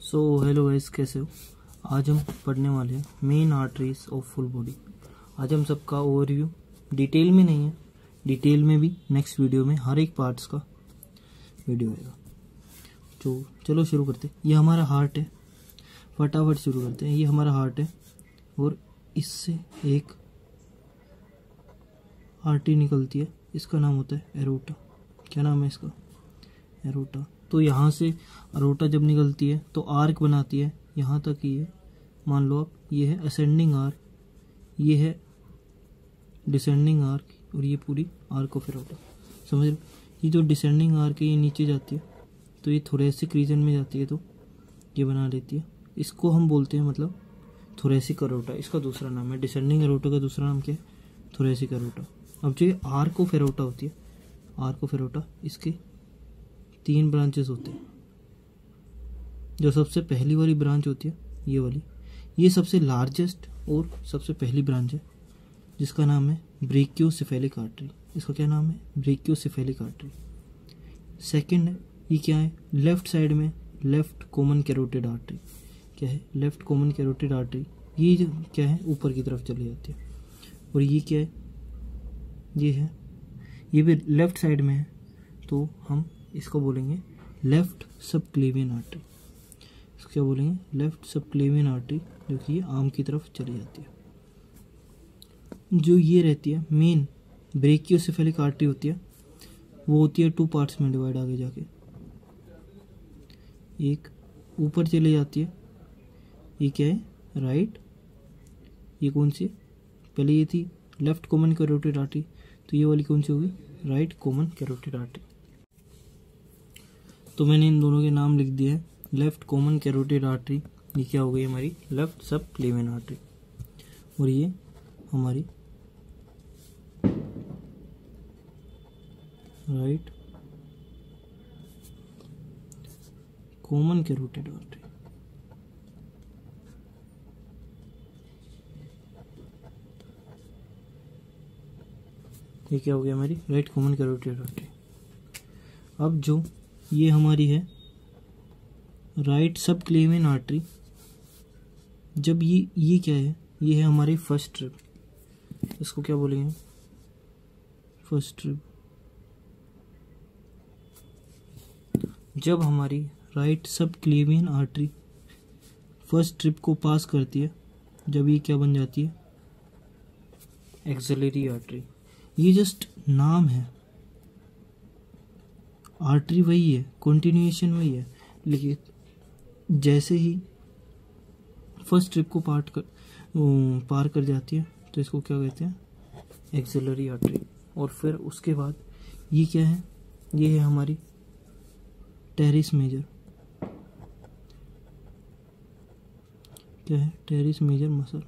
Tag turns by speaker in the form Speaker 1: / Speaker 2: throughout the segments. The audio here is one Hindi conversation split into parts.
Speaker 1: सो हेलो गाइस, कैसे हो। आज हम पढ़ने वाले हैं main arteries of full body. आज हम सबका ओवरव्यू डिटेल में नहीं है, डिटेल में भी नेक्स्ट वीडियो में हर एक पार्ट्स का वीडियो आएगा। तो चलो शुरू करते हैं। ये हमारा हार्ट है, फटाफट शुरू करते हैं। ये हमारा हार्ट है और इससे एक आर्टरी निकलती है, इसका नाम होता है एरोटा। क्या नाम है इसका? एरोटा। तो यहाँ से एरोटा जब निकलती है तो आर्क बनाती है यहाँ तक। ये मान लो आप, ये है असेंडिंग आर्क, ये है डिसेंडिंग आर्क और ये पूरी आर्क ऑफ एरोटा। समझ लो, ये जो डिसेंडिंग आर्क है ये नीचे जाती है तो ये थोरेसिक रीजन में जाती है तो ये बना लेती है। इसको हम बोलते हैं मतलब थोरेसिक एरोटा, इसका दूसरा नाम है। डिसेंडिंग एरोटा का दूसरा नाम क्या है? Thoracic aorta. अब जो ये आर्क ऑफ एरोटा होती है, आर्क ऑफ एरोटा, इसके 3 ब्रांचेस होते हैं। जो सबसे पहली वाली ब्रांच होती है ये वाली, ये सबसे लार्जेस्ट और सबसे पहली ब्रांच है, जिसका नाम है ब्रेकियोसेफेलिक आर्टरी। इसका क्या नाम है? Brachiocephalic artery. सेकंड है, ये क्या है? लेफ्ट साइड में लेफ्ट कॉमन कैरोटिड आर्टरी। क्या है? Left common carotid artery. ये जो क्या है, ऊपर की तरफ चली जाती है। और ये क्या है? ये है, ये भी लेफ्ट साइड में है तो हम इसको बोलेंगे लेफ्ट सबक्लेवियन आर्टरी। इसको क्या बोलेंगे? लेफ्ट सबक्लेवियन आर्टरी, जो कि ये आर्म की तरफ चली जाती है। जो ये रहती है मेन ब्रेकियोसेफेलिक आर्टरी होती है, वो होती है 2 पार्ट्स में डिवाइड। आगे जाके एक ऊपर चली जाती है, ये क्या है? राइट। ये कौन सी? पहले ये थी लेफ्ट कॉमन कैरोटिड आर्टरी, तो ये वाली कौन सी होगी? Right common carotid artery. तो मैंने इन दोनों के नाम लिख दिए हैं। लेफ्ट कॉमन कैरोटिड आर्टरी, ये क्या हो गई हमारी? Left subclavian artery. और ये हमारी राइट कॉमन कैरोटिड आर्टरी। ये क्या हो गया हमारी? Right common carotid artery. अब जो ये हमारी है राइट सबक्लेवियन आर्टरी, जब ये क्या है? ये है हमारी फर्स्ट ट्रिप। इसको क्या बोलेंगे? First trip. जब हमारी right subclavian artery first trip को पास करती है, जब ये क्या बन जाती है? Axillary artery. ये जस्ट नाम है, आर्टरी वही है, कंटिन्यूएशन वही है, लेकिन जैसे ही फर्स्ट ट्रिप को पार कर जाती है तो इसको क्या कहते हैं? Axillary artery. और फिर उसके बाद ये क्या है? ये है हमारी टेरिस मेजर। क्या है? Teres major muscle.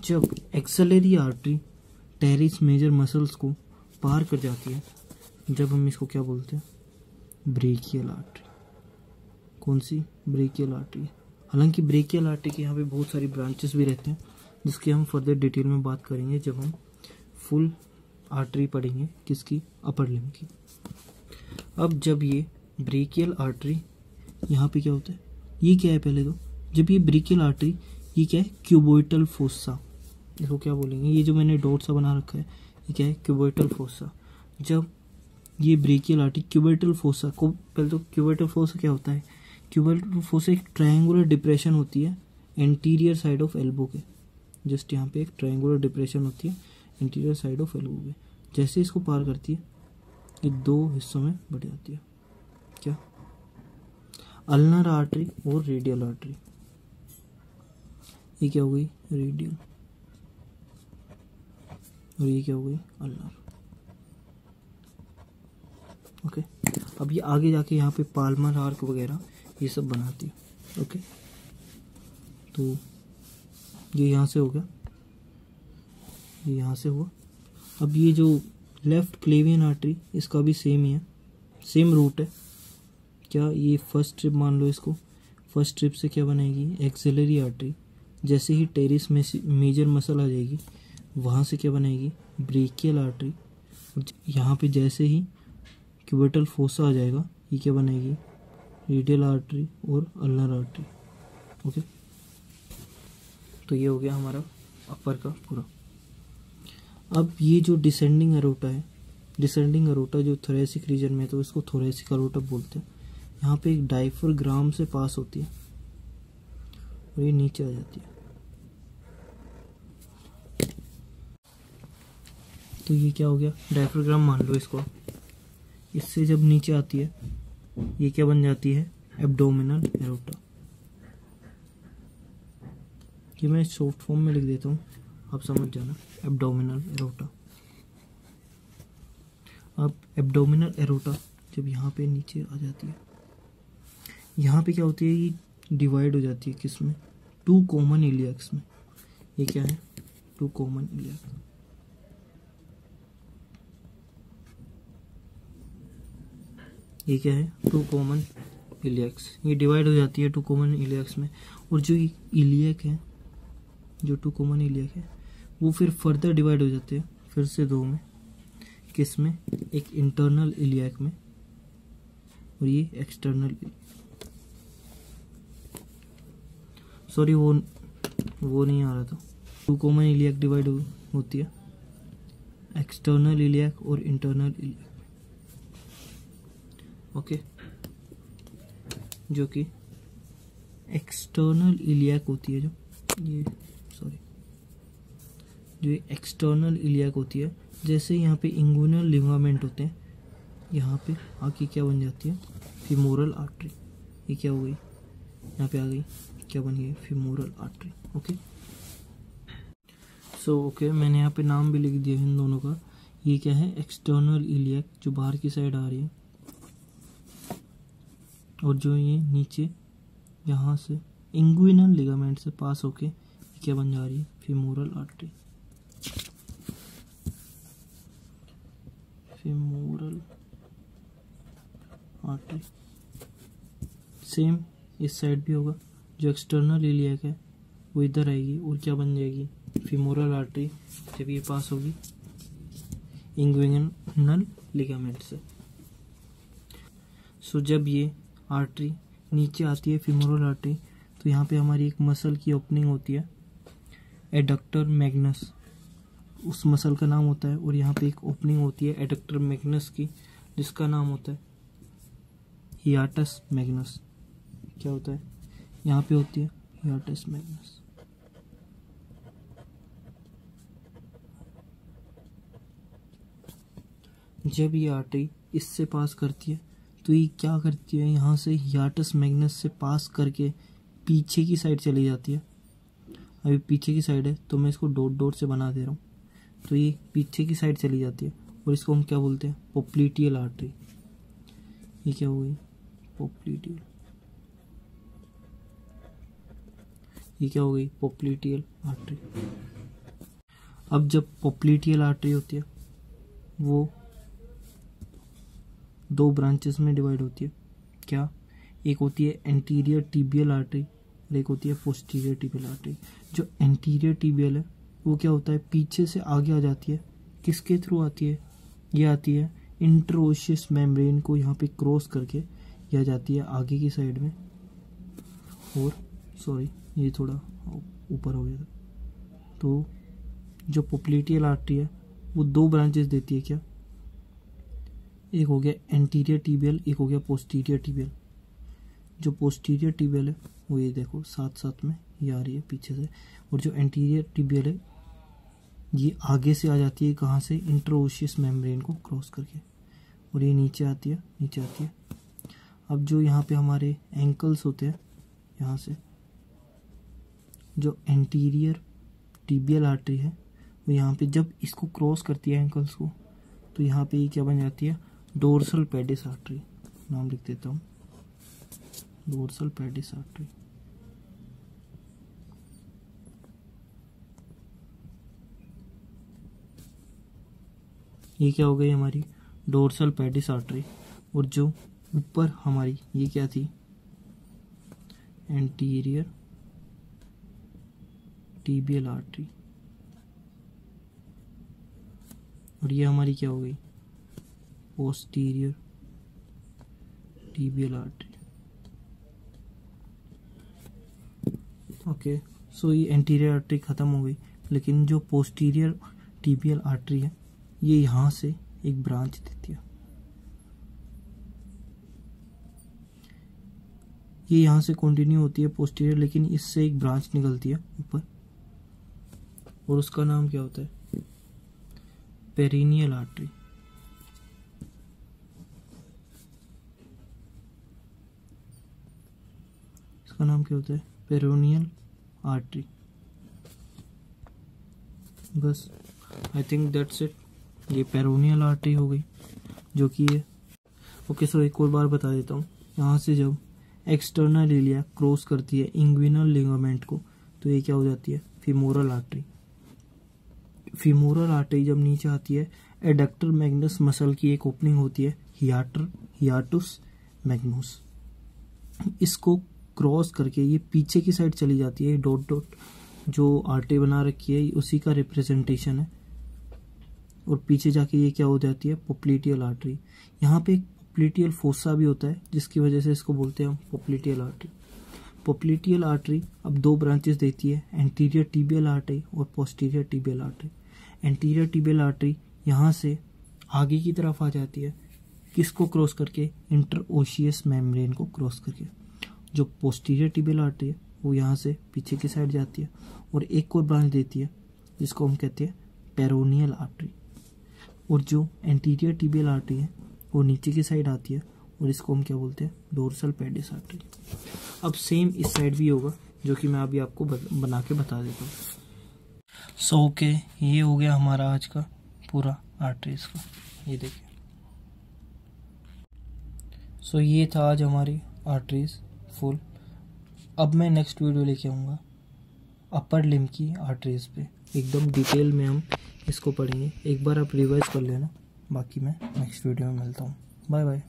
Speaker 1: जब axillary artery teres major muscles को पार कर जाती है, जब हम इसको क्या बोलते हैं? Brachial artery. कौन सी? Brachial artery. हालांकि ब्रेकियल आर्टरी के यहाँ पे बहुत सारी ब्रांचेस भी रहते हैं, जिसकी हम फर्दर डिटेल में बात करेंगे जब हम फुल आर्टरी पढ़ेंगे। किसकी? अपर लिम्ब की। अब जब ये ब्रेकियल आर्टरी, यहाँ पे क्या होता है? ये क्या है? पहले तो जब ये ब्रेकियल आर्टरी, ये क्या है? क्यूबोइटल फोसा। इसको क्या बोलेंगे? ये जो मैंने डॉट सा बना रखा है, ये क्या है? क्यूबोइटल फोसा। जब ये ब्रेकियल आर्टरी क्यूबोइटल फोसा को, पहले तो क्यूबोइटल फोसा क्या होता है? क्यूबोइटल फोसा एक ट्रायंगुलर डिप्रेशन होती है एंटीरियर साइड ऑफ एल्बो के। जस्ट यहाँ पे एक ट्रायंगुलर डिप्रेशन होती है एंटीरियर साइड ऑफ एल्बो के। जैसे इसको पार करती है, ये 2 हिस्सों में बढ़ जाती है। क्या? अल्नर आर्टरी और रेडियल आर्टरी। ये क्या हो गई? रेडियल। और ये क्या हो गई? अल्नर। ओके। अब ये आगे जाके यहाँ पे पाल्मर आर्क वगैरह ये सब बनाती है। ओके, तो ये यहाँ से हो गया, ये यहाँ से हुआ। अब ये जो लेफ्ट क्लेवियन आर्टरी, इसका भी सेम ही है, सेम रूट है। क्या? ये फर्स्ट ट्रिप मान लो इसको। फर्स्ट ट्रिप से क्या बनेगी? Axillary artery. जैसे ही टेरिस मेजर मसल आ जाएगी, वहाँ से क्या बनेगी? Brachial artery. यहाँ पे जैसे ही क्यूबिटल फोसा आ जाएगा, ये क्या बनेगी? रेडियल आर्टरी और अल्नर आर्टरी। ओके, तो ये हो गया हमारा अपर का पूरा। अब ये जो डिसेंडिंग एरोटा है, डिसेंडिंग एरोटा जो थोरेसिक रीजन में है तो इसको थोरेसिक एरोटा बोलते हैं। यहाँ पे एक डायफ्राग्राम से पास होती है और ये नीचे आ जाती है। तो ये क्या हो गया, डायफ्राग्राम मान लो इसको। इससे जब नीचे आती है ये क्या बन जाती है, एब्डोमिनल एरोटा। ये मैं सॉफ्ट फॉर्म में लिख देता हूँ, आप समझ जाना, एब्डोमिनल एरोटा। अब एब्डोमिनल एरोटा जब यहाँ पे नीचे आ जाती है, यहाँ पे क्या होती है, ये डिवाइड हो जाती है किसमें, टू कॉमन इलियक्स में। ये क्या है, टू कॉमन इलियक। ये क्या है, टू कॉमन इलियक्स। ये डिवाइड हो जाती है टू कॉमन इलियक्स में। और जो इलियक है, जो टू कॉमन इलियक है, वो फिर फर्दर डिवाइड हो जाते हैं फिर से दो में। किस में, एक इंटरनल इलियक में और ये एक्सटर्नल। सॉरी वो नहीं आ रहा था। टू कॉमन इलियक डिवाइड होती है एक्सटर्नल इलियक और इंटरनल इलियक। ओके, जो कि एक्सटर्नल इलियक होती है, जो एक्सटर्नल इलियक होती है, जैसे यहाँ पे इंगुइनल लिगामेंट होते हैं, यहाँ पे आके क्या बन जाती है, फीमोरल आर्टरी। ये क्या हो गई, यहाँ पे आ गई, क्या बन गई, femoral artery. Okay, so okay, मैंने यहाँ पे नाम भी लिख दिया इन दोनों का। ये क्या है, एक्सटर्नल इलियक जो बाहर की साइड आ रही है, और जो ये नीचे यहाँ से इंगुइनल लिगामेंट से पास होके क्या बन जा रही है, femoral artery. Femoral artery same इस साइड भी होगा। जो एक्सटर्नल इलियक है वो इधर आएगी और क्या बन जाएगी, फीमोरल आर्टरी, जब ये पास होगी इंगुइनल लिगामेंट से। सो जब ये आर्टरी नीचे आती है, फीमोरल आर्टरी, तो यहाँ पे हमारी एक मसल की ओपनिंग होती है, एडक्टर मैग्नस, उस मसल का नाम होता है। और यहाँ पे एक ओपनिंग होती है एडक्टर मैग्नस की, जिसका नाम होता है हियाटस मैग्नस। क्या होता है, यहाँ पे होती है हियाटस मैग्नस। जब ये आर्टरी इससे पास करती है तो ये क्या करती है, यहाँ से हियाटस मैग्नस से पास करके पीछे की साइड चली जाती है। अभी पीछे की साइड है तो मैं इसको डॉट डॉट से बना दे रहा हूँ। तो ये पीछे की साइड चली जाती है और इसको हम क्या बोलते हैं, पोप्लीटियल आर्टरी। ये क्या हो गई, पोप्लीटियल। ये क्या हो गई, पोप्लीटियल आर्टरी। अब जब पोप्लीटियल आर्टरी होती है वो दो ब्रांचेस में डिवाइड होती है। क्या, एक होती है एंटीरियर टिबियल आर्टरी और एक होती है पोस्टीरियर टिबियल आर्टरी। जो एंटीरियर टिबियल है वो क्या होता है, पीछे से आगे आ जाती है। किसके थ्रू आती है, ये आती है इंटरओशियस मेम्ब्रेन को यहाँ पे क्रॉस करके यह जाती है आगे की साइड में। और सॉरी, ये थोड़ा ऊपर हो गया था। तो जो पोप्लीटियल आर्टरी है वो दो ब्रांचेस देती है। क्या, एक हो गया एंटीरियर टिबियल, एक हो गया पोस्टीरियर टिबियल। जो पोस्टीरियर टिबियल है वो ये देखो साथ साथ में ये आ रही है पीछे से, और जो एंटीरियर टिबियल है ये आगे से आ जाती है, कहाँ से, इंटरओशियस मेम्ब्रेन को क्रॉस करके, और ये नीचे आती है, नीचे आती है। अब जो यहाँ पे हमारे एंकल्स होते हैं, यहाँ से जो एंटीरियर टिबियल आर्टरी है वो यहाँ पे जब इसको क्रॉस करती है एंकल्स को, तो यहाँ पे ये क्या बन जाती है, डोर्सल पेडिस आर्टरी। नाम लिख देता हूँ, डोर्सल पेडिस आर्टरी। ये क्या हो गई हमारी, डोर्सल पेडिस आर्टरी। और जो ऊपर हमारी ये क्या थी, एंटीरियर टिबियल आर्टरी। और ये हमारी क्या हो गई, पोस्टीरियर टिबियल आर्टरी। ओके, सो ये एंटीरियर आर्टरी ख़त्म हो गई, लेकिन जो पोस्टीरियर टिबियल आर्टरी है ये यहाँ से एक ब्रांच देती है। ये यहाँ से कंटिन्यू होती है पोस्टीरियर, लेकिन इससे एक ब्रांच निकलती है ऊपर, और उसका नाम क्या होता है? Perineal artery. इसका नाम क्या होता है? Perineal artery. बस, आई थिंक दैट्स इट। ये पेरिनियल आर्टरी हो गई जो कि है। ओके, सो एक और बार बता देता हूँ। यहाँ से जब एक्सटर्नल इलिया क्रॉस करती है इंग्विनल लिगामेंट को, तो ये क्या हो जाती है? Femoral artery. फीमोरल आर्टरी जब नीचे आती है, एडक्टर मैग्नस मसल की एक ओपनिंग होती है, हियाटुस मैग्नस। इसको क्रॉस करके ये पीछे की साइड चली जाती है। डॉट डॉट जो आर्टरी बना रखी है उसी का रिप्रेजेंटेशन है, और पीछे जाके ये क्या हो जाती है? Popliteal artery. यहाँ पे एक पोप्लिटियल फोसा भी होता है, जिसकी वजह से इसको बोलते हैं हम पोप्लिटियल आर्टरी। पोप्लिटियल आर्टरी अब दो ब्रांचेस देती है, एंटीरियर टिबियल आर्टरी और posterior tibial artery. Anterior tibial artery यहाँ से आगे की तरफ आ जाती है, किसको क्रॉस करके? इंटरओशियस मेम्ब्रेन को क्रॉस करके। जो पोस्टीरियर टिबियल आर्टरी है वो यहाँ से पीछे की साइड जाती है, और एक और ब्रांच देती है जिसको हम कहते हैं पेरोनियल आर्टरी। और जो एंटीरियर टिबियल आर्टरी है वो नीचे की साइड आती है, और इसको हम क्या बोलते हैं? Dorsal pedis artery. अब सेम इस साइड भी होगा, जो कि मैं अभी आपको बना के बता देता हूँ। सो ओके, ये हो गया हमारा आज का पूरा आर्टरीज का। ये देखिए, सो ये था आज हमारी आर्टरीज फुल। अब मैं नेक्स्ट वीडियो लेके आऊँगा अपर लिम्ब की आर्टरीज पे, एकदम डिटेल में हम इसको पढ़ेंगे। एक बार आप रिवाइज कर लेना, बाकी मैं नेक्स्ट वीडियो में मिलता हूँ। Bye bye.